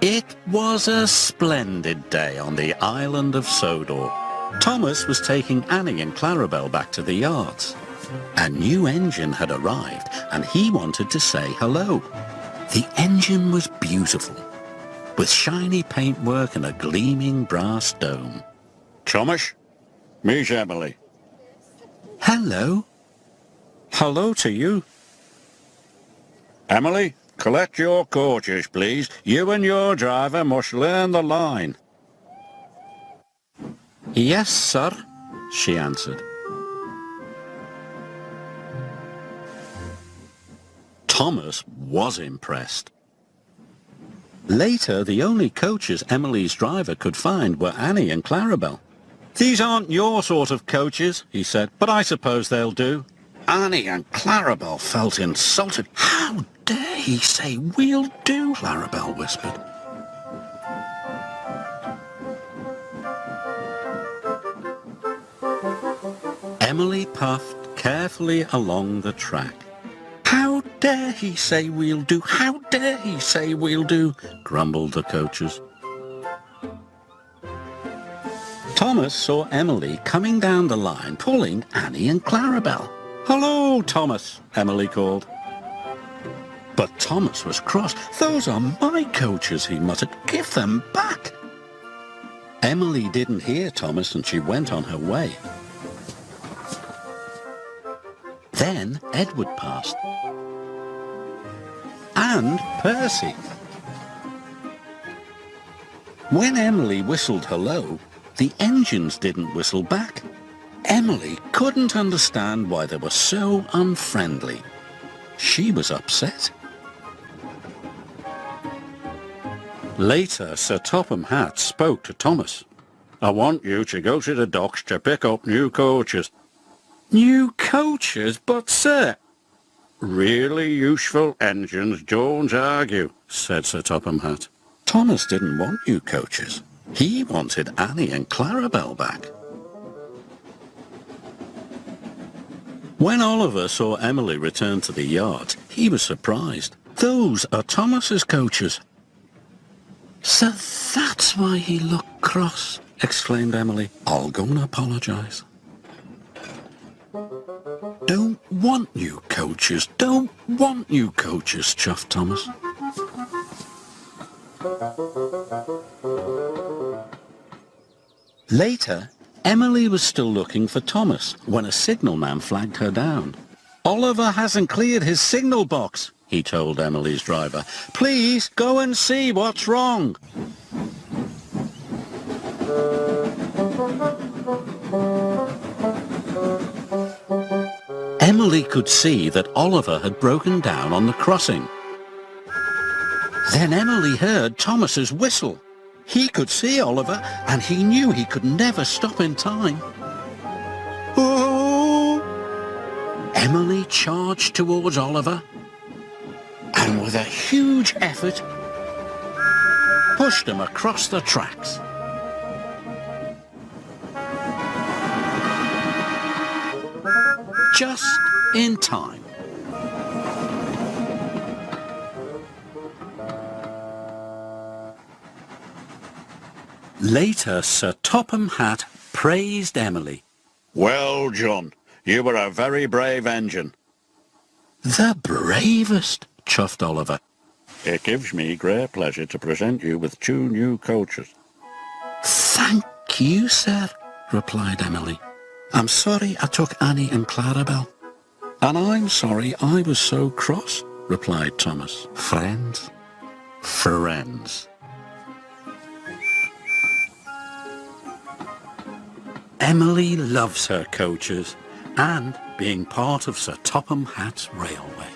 It was a splendid day on the island of Sodor. Thomas was taking Annie and Clarabel back to the yards. A new engine had arrived and he wanted to say hello. The engine was beautiful, with shiny paintwork and a gleaming brass dome. Thomas, meet Emily. Hello. Hello to you. Emily, collect your coaches, please. You and your driver must learn the line. Yes, sir, she answered. Thomas was impressed. Later, the only coaches Emily's driver could find were Annie and Clarabel. "These aren't your sort of coaches," he said, "but I suppose they'll do." Annie and Clarabel felt insulted. "How dare he say we'll do?" Clarabel whispered. Emily puffed carefully along the track. "How dare he say we'll do? How dare he say we'll do?" grumbled the coaches. Thomas saw Emily coming down the line pulling Annie and Clarabel. "Hello, Thomas," Emily called. But Thomas was cross. "Those are my coaches," he muttered. "Give them back." Emily didn't hear Thomas and she went on her way. Then Edward passed. And Percy. When Emily whistled hello, the engines didn't whistle back. Emily couldn't understand why they were so unfriendly. She was upset. Later, Sir Topham Hatt spoke to Thomas. I want you to go to the docks to pick up new coaches. "New coaches? But, sir—" Really useful engines don't argue, said Sir Topham Hatt. Thomas didn't want new coaches. He wanted Annie and Clarabel back. When Oliver saw Emily return to the yard, he was surprised. "Those are Thomas's coaches." "So that's why he looked cross," exclaimed Emily. "I'll go and apologise." "Don't want new coaches, don't want new coaches," chuffed Thomas. Later, Emily was still looking for Thomas when a signalman flagged her down. "Oliver hasn't cleared his signal box," he told Emily's driver. "Please go and see what's wrong." Emily could see that Oliver had broken down on the crossing. Then Emily heard Thomas's whistle. He could see Oliver, and he knew he could never stop in time. Oh! Emily charged towards Oliver, and with a huge effort, pushed him across the tracks. Just in time. Later, Sir Topham Hatt praised Emily. Well, John, you were a very brave engine. "The bravest," chuffed Oliver. It gives me great pleasure to present you with 2 new coaches. "Thank you, sir," replied Emily. "I'm sorry I took Annie and Clarabel." "And I'm sorry I was so cross," replied Thomas. Friends? Friends. Emily loves her coaches and being part of Sir Topham Hatt's railway.